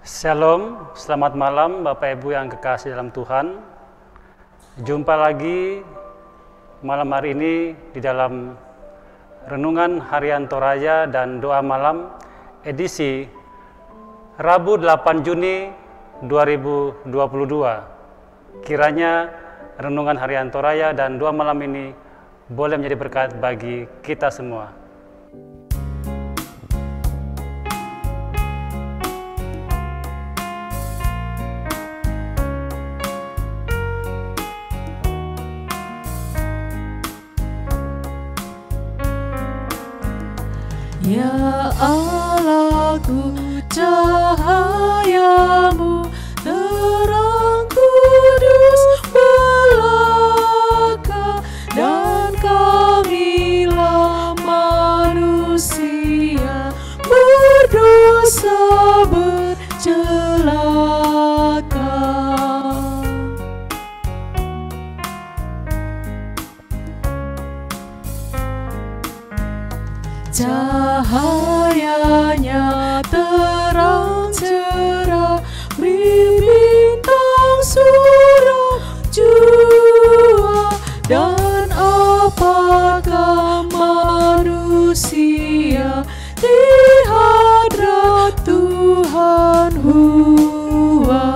Shalom, selamat malam Bapak Ibu yang kekasih dalam Tuhan. Jumpa lagi malam hari ini di dalam Renungan Harian Toraja dan Doa Malam edisi Rabu 8 Juni 2022. Kiranya Renungan Harian Toraja dan Doa Malam ini boleh menjadi berkat bagi kita semua. Ya Allahku, cahayamu, terang kudus belaka, dan kamilah manusia berdosa bercelaka. Cahayanya terang cerah, bintang surau jua, dan apakah manusia di hadrat Tuhan Hua.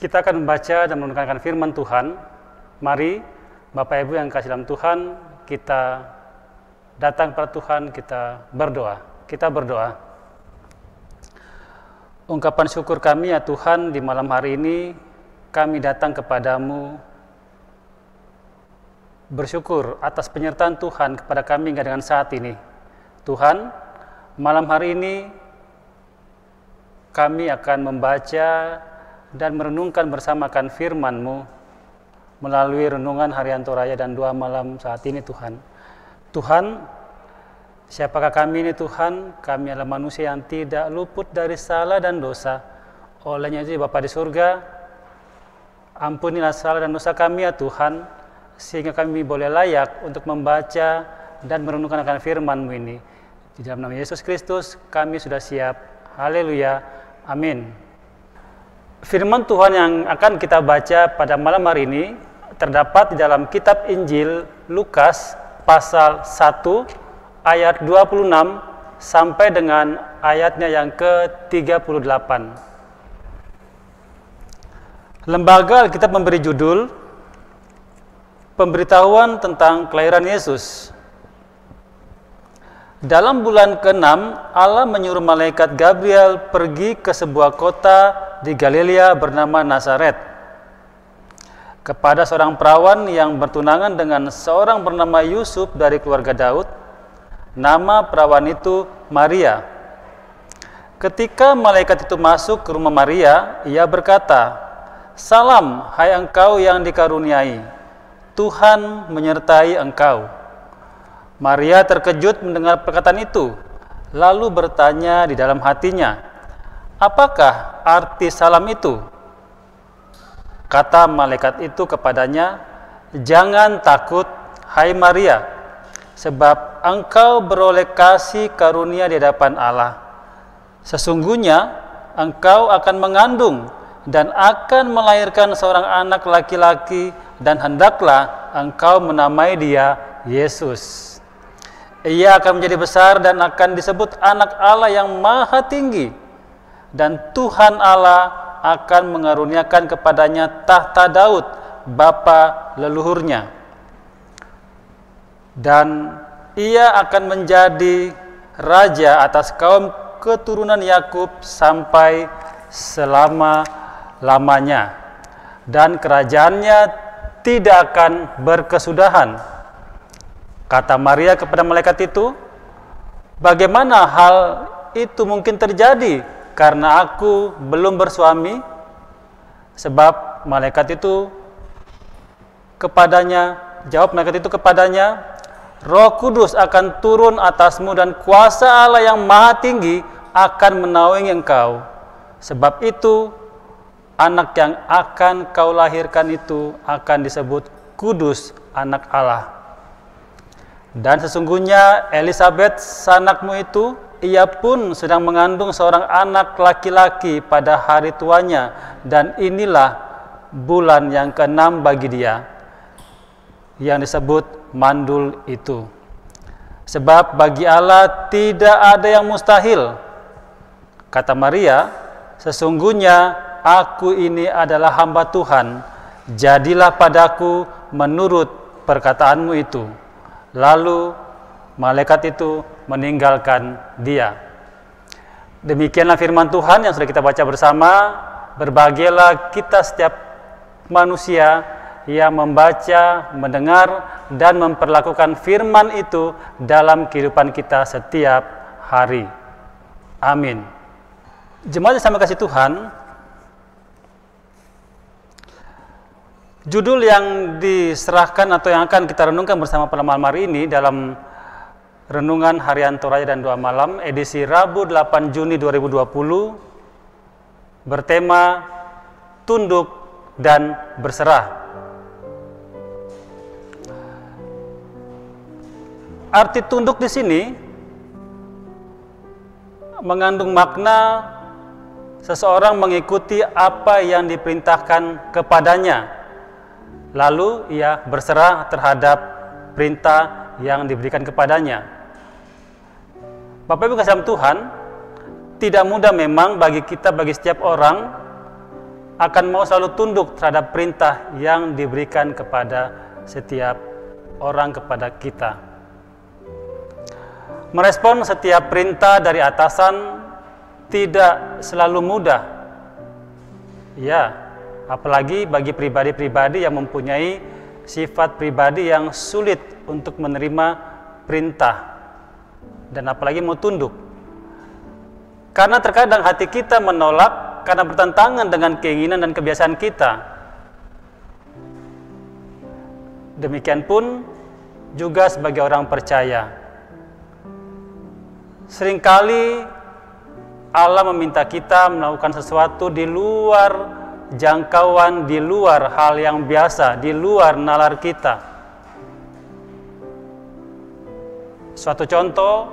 Kita akan membaca dan merenungkan firman Tuhan. Mari Bapak Ibu yang kasih dalam Tuhan, kita datang kepada Tuhan, kita berdoa. Kita berdoa. Ungkapan syukur kami ya Tuhan, di malam hari ini kami datang kepadamu bersyukur atas penyertaan Tuhan kepada kami hingga dengan saat ini. Tuhan, malam hari ini kami akan membaca dan merenungkan bersamakan firman-Mu melalui renungan harian Toraja dan doa malam saat ini Tuhan. Tuhan, siapakah kami ini Tuhan? Kami adalah manusia yang tidak luput dari salah dan dosa. Olehnya itu Bapa di surga, ampunilah salah dan dosa kami ya Tuhan, sehingga kami boleh layak untuk membaca dan merenungkan akan firman-Mu ini. Di dalam nama Yesus Kristus kami sudah siap. Haleluya. Amin. Firman Tuhan yang akan kita baca pada malam hari ini terdapat di dalam kitab Injil Lukas pasal 1 ayat 26 sampai dengan ayatnya yang ke-38. Lembaga Alkitab memberi judul Pemberitahuan tentang kelahiran Yesus. Dalam bulan ke-6, Allah menyuruh malaikat Gabriel pergi ke sebuah kota di Galilea bernama Nazaret, kepada seorang perawan yang bertunangan dengan seorang bernama Yusuf dari keluarga Daud. Nama perawan itu Maria. Ketika malaikat itu masuk ke rumah Maria, ia berkata, "Salam, hai engkau yang dikaruniai, Tuhan menyertai engkau." Maria terkejut mendengar perkataan itu, lalu bertanya di dalam hatinya, "Apakah arti salam itu?" Kata malaikat itu kepadanya, "Jangan takut, hai Maria, sebab engkau beroleh kasih karunia di hadapan Allah. Sesungguhnya engkau akan mengandung dan akan melahirkan seorang anak laki-laki, dan hendaklah engkau menamai dia Yesus. Ia akan menjadi besar dan akan disebut anak Allah yang maha tinggi, dan Tuhan Allah akan mengaruniakan kepadanya tahta Daud, bapa leluhurnya. Dan ia akan menjadi raja atas kaum keturunan Yakub sampai selama-lamanya, dan kerajaannya tidak akan berkesudahan." Kata Maria kepada malaikat itu, "Bagaimana hal itu mungkin terjadi karena aku belum bersuami?" Sebab malaikat itu malaikat itu kepadanya, "Roh Kudus akan turun atasmu dan kuasa Allah yang maha tinggi akan menaungi engkau. Sebab itu anak yang akan kau lahirkan itu akan disebut kudus, anak Allah. Dan sesungguhnya Elisabet sanakmu itu, ia pun sedang mengandung seorang anak laki-laki pada hari tuanya, dan inilah bulan yang ke-6 bagi dia, yang disebut mandul itu. Sebab bagi Allah tidak ada yang mustahil. Kata Maria, sesungguhnya aku ini adalah hamba Tuhan, jadilah padaku menurut perkataanmu itu. Lalu malaikat itu meninggalkan dia. Demikianlah firman Tuhan yang sudah kita baca bersama. Berbahagialah kita setiap manusia yang membaca, mendengar, dan memperlakukan firman itu dalam kehidupan kita setiap hari. Amin. Jemaat yang sama kasih Tuhan, judul yang diserahkan atau yang akan kita renungkan bersama pada malam hari ini dalam Renungan Harian Toraja dan Doa Malam edisi Rabu 8 Juni 2020 bertema Tunduk dan Berserah. Arti tunduk di sini mengandung makna seseorang mengikuti apa yang diperintahkan kepadanya, lalu ia berserah terhadap perintah yang diberikan kepadanya. Bapak Ibu kasih Tuhan, tidak mudah memang bagi kita, bagi setiap orang akan mau selalu tunduk terhadap perintah yang diberikan kepada setiap orang kepada kita. Merespon setiap perintah dari atasan tidak selalu mudah. Ya, apalagi bagi pribadi-pribadi yang mempunyai sifat pribadi yang sulit untuk menerima perintah dan apalagi mau tunduk. Karena terkadang hati kita menolak karena bertentangan dengan keinginan dan kebiasaan kita. Demikian pun juga sebagai orang percaya. Seringkali Allah meminta kita melakukan sesuatu di luar jangkauan, di luar hal yang biasa, di luar nalar kita. Suatu contoh,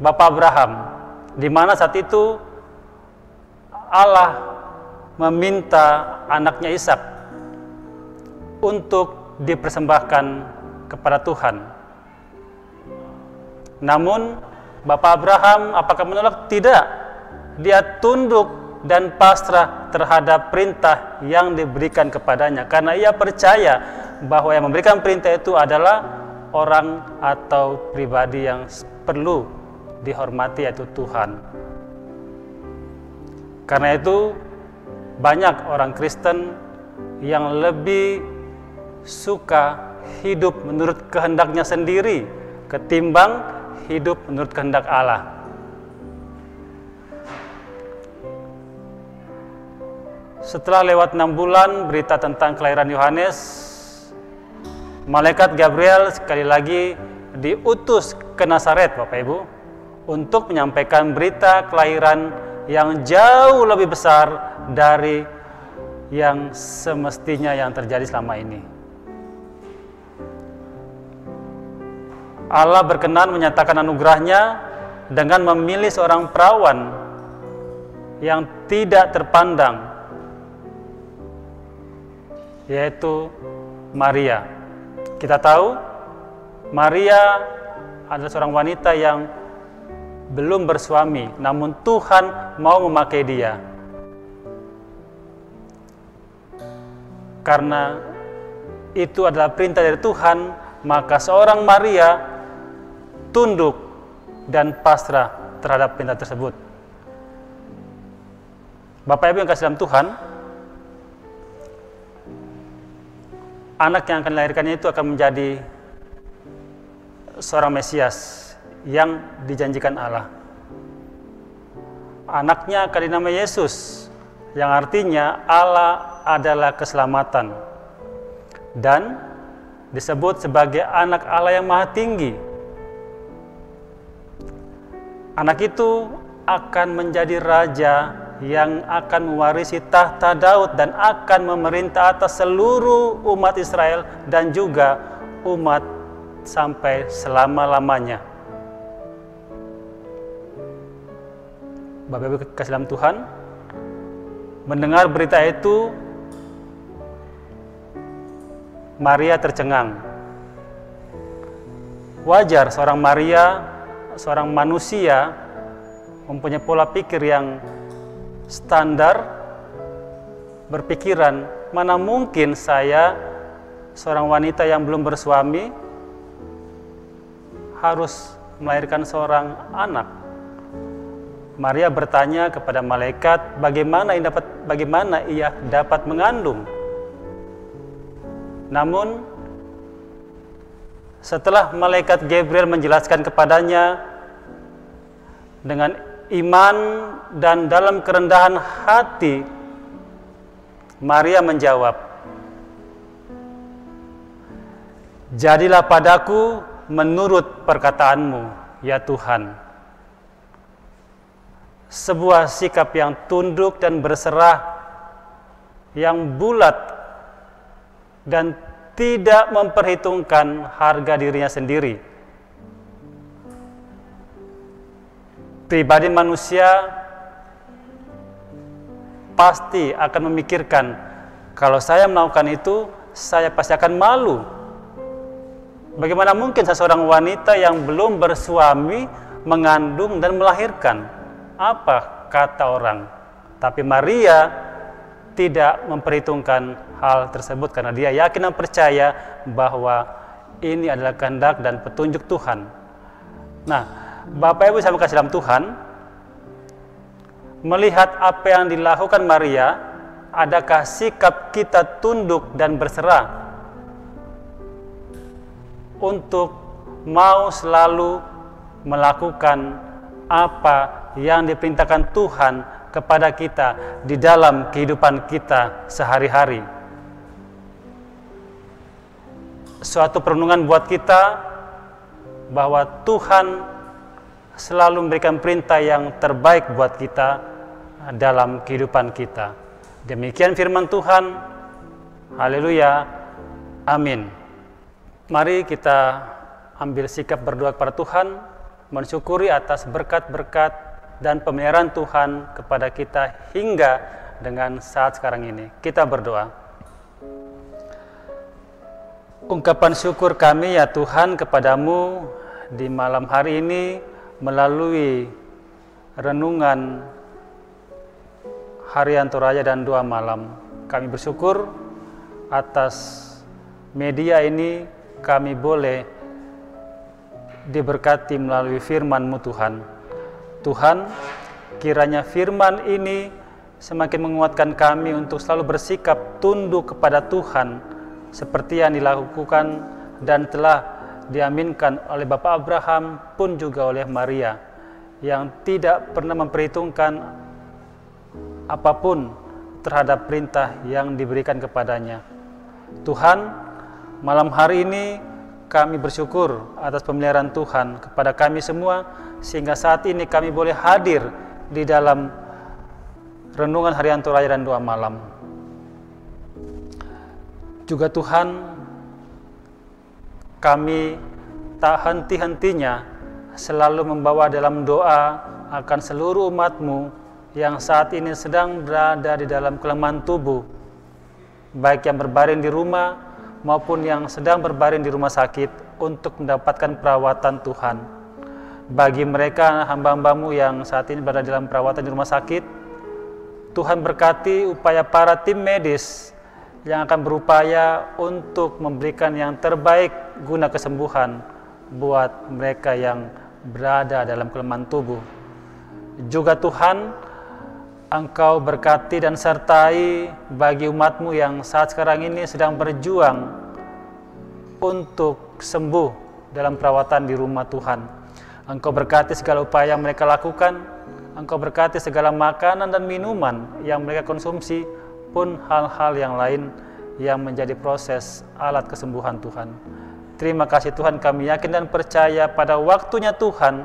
Bapak Abraham, di mana saat itu Allah meminta anaknya Ishak untuk dipersembahkan kepada Tuhan. Namun Bapak Abraham apakah menolak? Tidak. Dia tunduk dan pasrah terhadap perintah yang diberikan kepadanya karena ia percaya bahwa yang memberikan perintah itu adalah orang atau pribadi yang perlu dihormati, yaitu Tuhan. Karena itu banyak orang Kristen yang lebih suka hidup menurut kehendaknya sendiri ketimbang hidup menurut kehendak Allah. Setelah lewat 6 bulan berita tentang kelahiran Yohanes, malaikat Gabriel sekali lagi diutus ke Nazaret, Bapak Ibu, untuk menyampaikan berita kelahiran yang jauh lebih besar dari yang semestinya yang terjadi selama ini. Allah berkenan menyatakan anugerahnya dengan memilih seorang perawan yang tidak terpandang, yaitu Maria. Kita tahu Maria adalah seorang wanita yang belum bersuami, namun Tuhan mau memakai dia. Karena itu adalah perintah dari Tuhan, maka seorang Maria tunduk dan pasrah terhadap perintah tersebut. Bapak Ibu yang kasih dalam Tuhan, anak yang akan dilahirkannya itu akan menjadi seorang Mesias yang dijanjikan Allah. Anaknya akan dinamai Yesus, yang artinya Allah adalah keselamatan, dan disebut sebagai anak Allah yang maha tinggi. Anak itu akan menjadi raja yang akan mewarisi tahta Daud dan akan memerintah atas seluruh umat Israel dan juga umat sampai selama-lamanya. Bapak Ibu kasih dalam Tuhan, mendengar berita itu, Maria tercengang. Wajar seorang Maria, seorang manusia, mempunyai pola pikir yang standar, berpikiran, mana mungkin saya, seorang wanita yang belum bersuami, harus melahirkan seorang anak. Maria bertanya kepada malaikat, bagaimana ia dapat mengandung. Namun, setelah malaikat Gabriel menjelaskan kepadanya dengan iman dan dalam kerendahan hati, Maria menjawab, "Jadilah padaku menurut perkataanmu, ya Tuhan." Sebuah sikap yang tunduk dan berserah, yang bulat dan tidak memperhitungkan harga dirinya sendiri. Pribadi manusia pasti akan memikirkan, kalau saya melakukan itu, saya pasti akan malu. Bagaimana mungkin seseorang wanita yang belum bersuami mengandung dan melahirkan? Apa kata orang? Tapi Maria tidak memperhitungkan hal tersebut karena dia yakin dan percaya bahwa ini adalah kehendak dan petunjuk Tuhan. Nah, Bapak Ibu saya kasih dalam Tuhan, melihat apa yang dilakukan Maria, adakah sikap kita tunduk dan berserah untuk mau selalu melakukan apa yang diperintahkan Tuhan kepada kita di dalam kehidupan kita sehari-hari? Suatu perenungan buat kita bahwa Tuhan selalu memberikan perintah yang terbaik buat kita dalam kehidupan kita. Demikian firman Tuhan. Haleluya. Amin. Mari kita ambil sikap berdoa kepada Tuhan, mensyukuri atas berkat-berkat dan pemeliharaan Tuhan kepada kita hingga dengan saat sekarang ini. Kita berdoa. Ungkapan syukur kami ya Tuhan kepadamu di malam hari ini melalui renungan Harian Toraya dan doa malam. Kami bersyukur atas media ini, kami boleh diberkati melalui firman-Mu Tuhan. Tuhan, kiranya firman ini semakin menguatkan kami untuk selalu bersikap tunduk kepada Tuhan seperti yang dilakukan dan telah diaminkan oleh Bapak Abraham pun juga oleh Maria yang tidak pernah memperhitungkan apapun terhadap perintah yang diberikan kepadanya. Tuhan, malam hari ini kami bersyukur atas pemeliharaan Tuhan kepada kami semua, sehingga saat ini kami boleh hadir di dalam renungan Harian Toraya dan doa malam. Juga Tuhan, kami tak henti-hentinya selalu membawa dalam doa akan seluruh umat-Mu yang saat ini sedang berada di dalam kelemahan tubuh, baik yang berbaring di rumah maupun yang sedang berbaring di rumah sakit untuk mendapatkan perawatan Tuhan. Bagi mereka hamba-hamba-Mu yang saat ini berada dalam perawatan di rumah sakit, Tuhan berkati upaya para tim medis yang akan berupaya untuk memberikan yang terbaik guna kesembuhan buat mereka yang berada dalam kelemahan tubuh. Juga Tuhan, Engkau berkati dan sertai bagi umat-Mu yang saat sekarang ini sedang berjuang untuk sembuh dalam perawatan di rumah Tuhan. Engkau berkati segala upaya yang mereka lakukan, Engkau berkati segala makanan dan minuman yang mereka konsumsi, pun hal-hal yang lain yang menjadi proses alat kesembuhan Tuhan. Terima kasih Tuhan, kami yakin dan percaya pada waktunya Tuhan,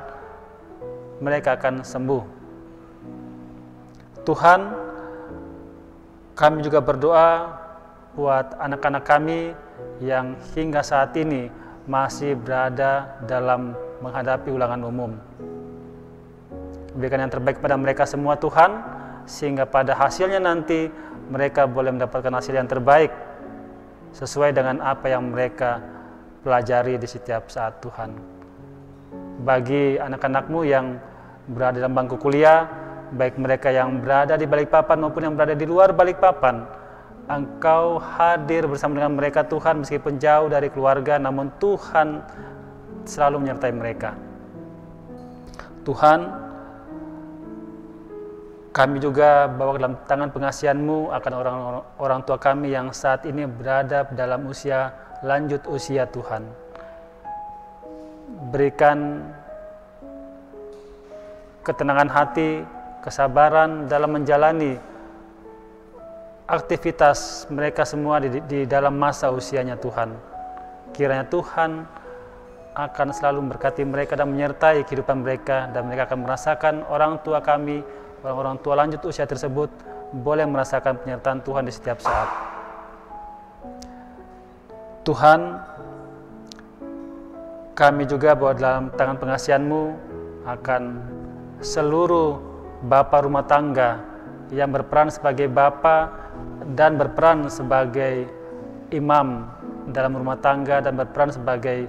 mereka akan sembuh. Tuhan, kami juga berdoa buat anak-anak kami yang hingga saat ini masih berada dalam menghadapi ulangan umum. Berikan yang terbaik pada mereka semua Tuhan, sehingga pada hasilnya nanti mereka boleh mendapatkan hasil yang terbaik sesuai dengan apa yang mereka pelajari di setiap saat Tuhan. Bagi anak-anak-Mu yang berada dalam bangku kuliah, baik mereka yang berada di Balikpapan maupun yang berada di luar Balikpapan, Engkau hadir bersama dengan mereka Tuhan, meskipun jauh dari keluarga, namun Tuhan selalu menyertai mereka. Tuhan, kami juga bawa dalam tangan pengasihan-Mu akan orang tua kami yang saat ini berada dalam usia lanjut usia Tuhan. Berikan ketenangan hati, kesabaran dalam menjalani aktivitas mereka semua di dalam masa usianya Tuhan. Kiranya Tuhan akan selalu memberkati mereka dan menyertai kehidupan mereka, dan mereka akan merasakan orang tua kami, orang-orang tua lanjut usia tersebut boleh merasakan penyertaan Tuhan di setiap saat. Tuhan, kami juga bawa dalam tangan pengasihan-Mu akan seluruh bapa rumah tangga yang berperan sebagai bapa dan berperan sebagai imam dalam rumah tangga dan berperan sebagai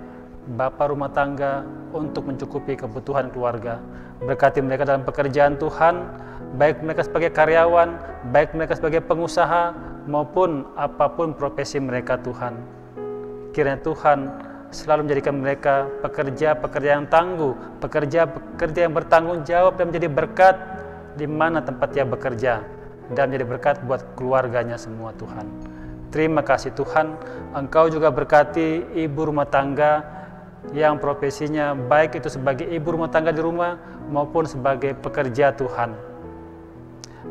bapa rumah tangga untuk mencukupi kebutuhan keluarga. Berkati mereka dalam pekerjaan Tuhan, baik mereka sebagai karyawan, baik mereka sebagai pengusaha, maupun apapun profesi mereka Tuhan. Kiranya Tuhan selalu menjadikan mereka pekerja-pekerja yang tangguh, pekerja-pekerja yang bertanggung jawab dan menjadi berkat di mana tempat dia bekerja, dan menjadi berkat buat keluarganya semua Tuhan. Terima kasih Tuhan, Engkau juga berkati ibu rumah tangga yang profesinya baik itu sebagai ibu rumah tangga di rumah maupun sebagai pekerja Tuhan.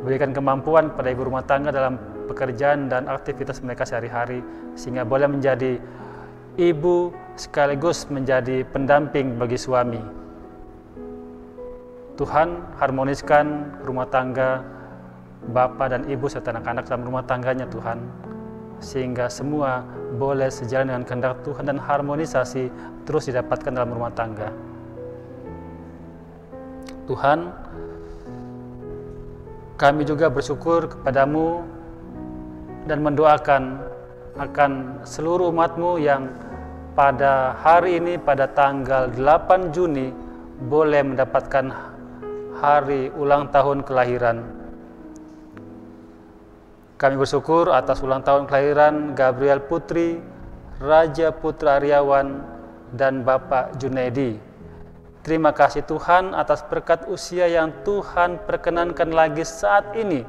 Berikan kemampuan pada ibu rumah tangga dalam pekerjaan dan aktivitas mereka sehari-hari, sehingga boleh menjadi ibu sekaligus menjadi pendamping bagi suami. Tuhan, harmoniskan rumah tangga Bapa dan Ibu serta anak-anak dalam rumah tangganya Tuhan, sehingga semua boleh sejalan dengan kehendak Tuhan dan harmonisasi terus didapatkan dalam rumah tangga. Tuhan, kami juga bersyukur kepadamu dan mendoakan akan seluruh umat-Mu yang pada hari ini, pada tanggal 8 Juni, boleh mendapatkan hari ulang tahun kelahiran. Kami bersyukur atas ulang tahun kelahiran Gabriel Putri, Raja Putra Aryawan, dan Bapak Junaidi. Terima kasih Tuhan atas berkat usia yang Tuhan perkenankan lagi saat ini,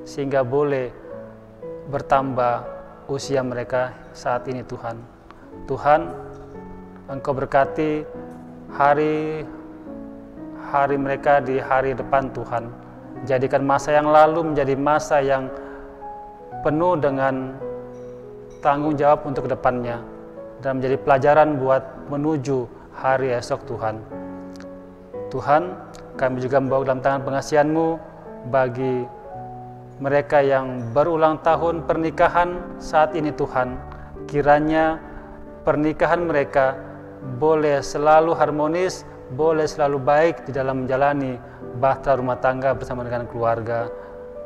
sehingga boleh bertambah usia mereka saat ini Tuhan. Tuhan, Engkau berkati hari mereka di hari depan Tuhan. Jadikan masa yang lalu menjadi masa yang penuh dengan tanggung jawab untuk kedepannya, dan menjadi pelajaran buat menuju hari esok Tuhan. Tuhan, kami juga membawa dalam tangan pengasihan-Mu bagi mereka yang berulang tahun pernikahan saat ini Tuhan. Kiranya pernikahan mereka boleh selalu harmonis, boleh selalu baik di dalam menjalani bahtera rumah tangga bersama dengan keluarga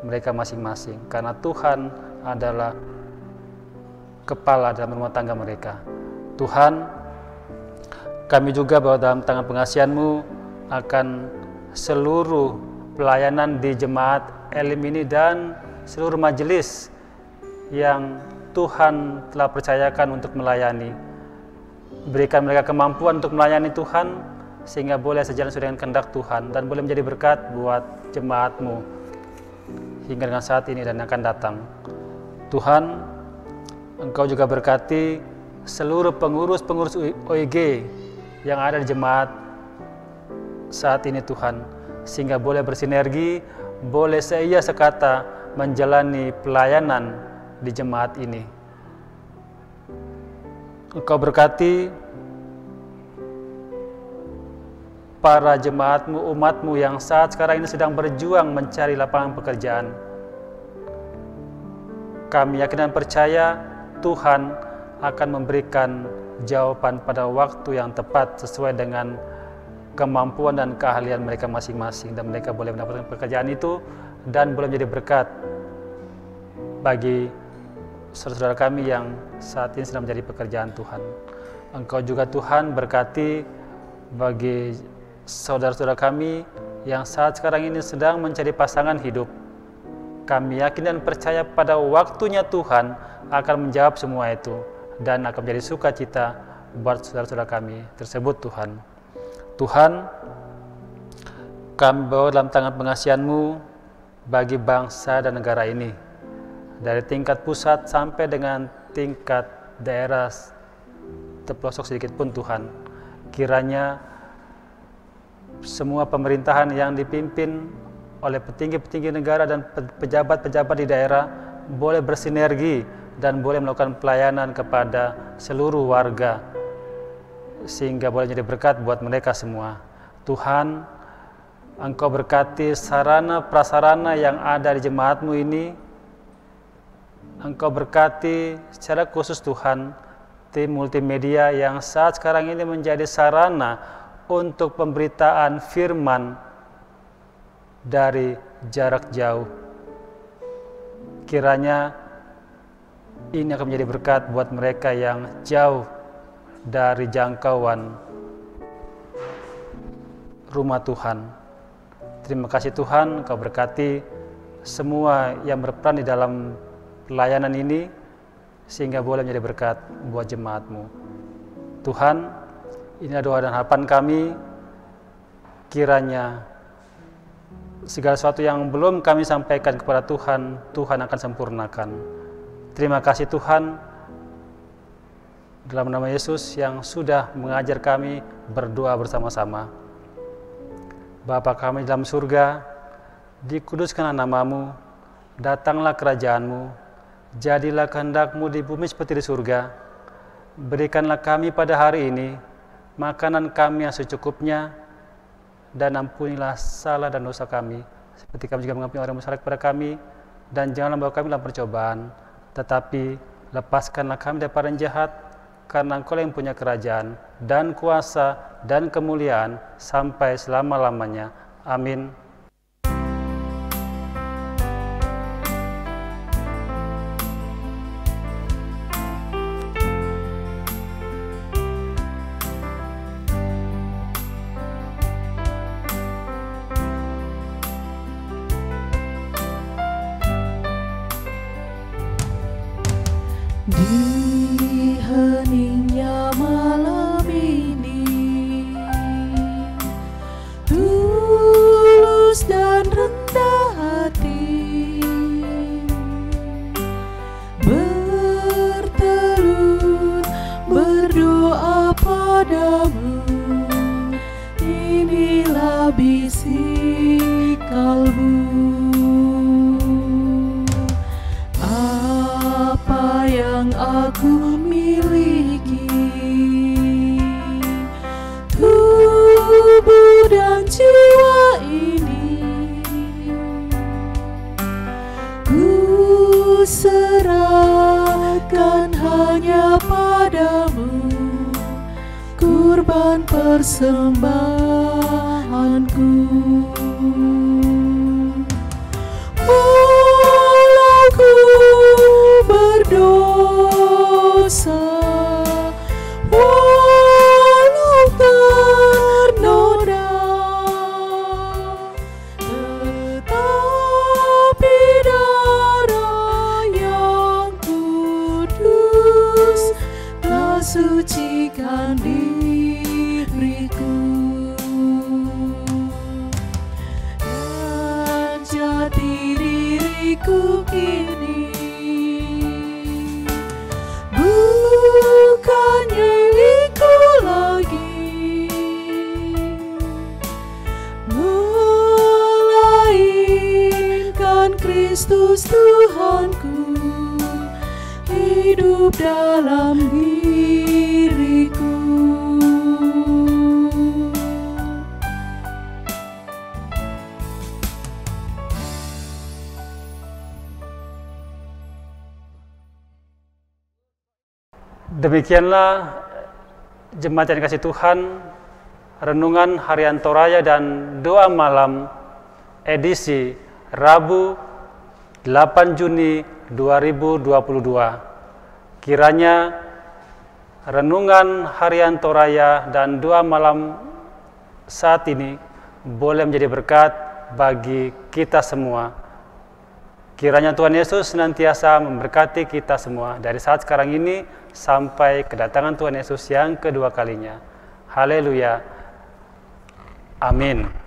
mereka masing-masing, karena Tuhan adalah kepala dalam rumah tangga mereka. Tuhan, kami juga bawa dalam tangan pengasihan-Mu akan seluruh pelayanan di jemaat Elim ini dan seluruh majelis yang Tuhan telah percayakan untuk melayani. Berikan mereka kemampuan untuk melayani Tuhan, sehingga boleh sejalan sesuai dengan kehendak Tuhan dan boleh menjadi berkat buat jemaat-Mu hingga dengan saat ini dan akan datang. Tuhan, Engkau juga berkati seluruh pengurus-pengurus OIG yang ada di jemaat saat ini Tuhan, sehingga boleh bersinergi, boleh seia sekata menjalani pelayanan di jemaat ini. Engkau berkati para jemaat-Mu, umat-Mu yang saat sekarang ini sedang berjuang mencari lapangan pekerjaan. Kami yakin dan percaya Tuhan akan memberikan jawaban pada waktu yang tepat sesuai dengan kemampuan dan keahlian mereka masing-masing, dan mereka boleh mendapatkan pekerjaan itu dan boleh menjadi berkat bagi saudara-saudara kami yang saat ini sedang menjadi pekerjaan Tuhan. Engkau juga Tuhan berkati bagi saudara-saudara kami yang saat sekarang ini sedang mencari pasangan hidup. Kami yakin dan percaya pada waktunya Tuhan akan menjawab semua itu dan akan menjadi sukacita buat saudara-saudara kami tersebut Tuhan. Tuhan, kami bawa dalam tangan pengasihan-Mu bagi bangsa dan negara ini, dari tingkat pusat sampai dengan tingkat daerah terpelosok sedikit pun Tuhan. Kiranya semua pemerintahan yang dipimpin oleh petinggi-petinggi negara dan pejabat-pejabat di daerah boleh bersinergi dan boleh melakukan pelayanan kepada seluruh warga, sehingga boleh jadi berkat buat mereka semua. Tuhan, Engkau berkati sarana prasarana yang ada di jemaat-Mu ini. Engkau berkati secara khusus Tuhan tim multimedia yang saat sekarang ini menjadi sarana untuk pemberitaan firman dari jarak jauh. Kiranya ini akan menjadi berkat buat mereka yang jauh dari jangkauan rumah Tuhan. Terima kasih Tuhan, Engkau berkati semua yang berperan di dalam pelayanan ini, sehingga boleh menjadi berkat buat jemaat-Mu. Tuhan, ini doa dan harapan kami, kiranya segala sesuatu yang belum kami sampaikan kepada Tuhan, Tuhan akan sempurnakan. Terima kasih Tuhan, dalam nama Yesus yang sudah mengajar kami berdoa bersama-sama. Bapa kami dalam surga, dikuduskanlah nama-Mu, datanglah kerajaan-Mu, jadilah kehendak-Mu di bumi seperti di surga. Berikanlah kami pada hari ini makanan kami yang secukupnya, dan ampunilah salah dan dosa kami, seperti kami juga mengampuni orang yang bersalah kepada kami, dan janganlah membawa kami dalam percobaan, tetapi lepaskanlah kami daripada yang jahat, karena Engkau yang punya kerajaan dan kuasa dan kemuliaan sampai selama-lamanya. Amin. Di heningnya malam ini, tulus dan rendah hati, bertelut berdoa padamu. Inilah bisik kalbu. Yang aku miliki, tubuh dan jiwa ini, ku serahkan hanya padamu, kurban persembahanku. Walau ku berdosa, walau ternoda, tetapi darah yang kudus telah sucikan diriku, dan jati diriku kini bukan milikku lagi, melainkan Kristus Tuhanku hidup dalam diriku. Demikianlah jemaat yang dikasihi Tuhan, renungan harian Toraya dan doa malam edisi Rabu 8 Juni 2022. Kiranya renungan harian Toraya dan doa malam saat ini boleh menjadi berkat bagi kita semua. Kiranya Tuhan Yesus senantiasa memberkati kita semua dari saat sekarang ini sampai kedatangan Tuhan Yesus yang kedua kalinya. Haleluya. Amin.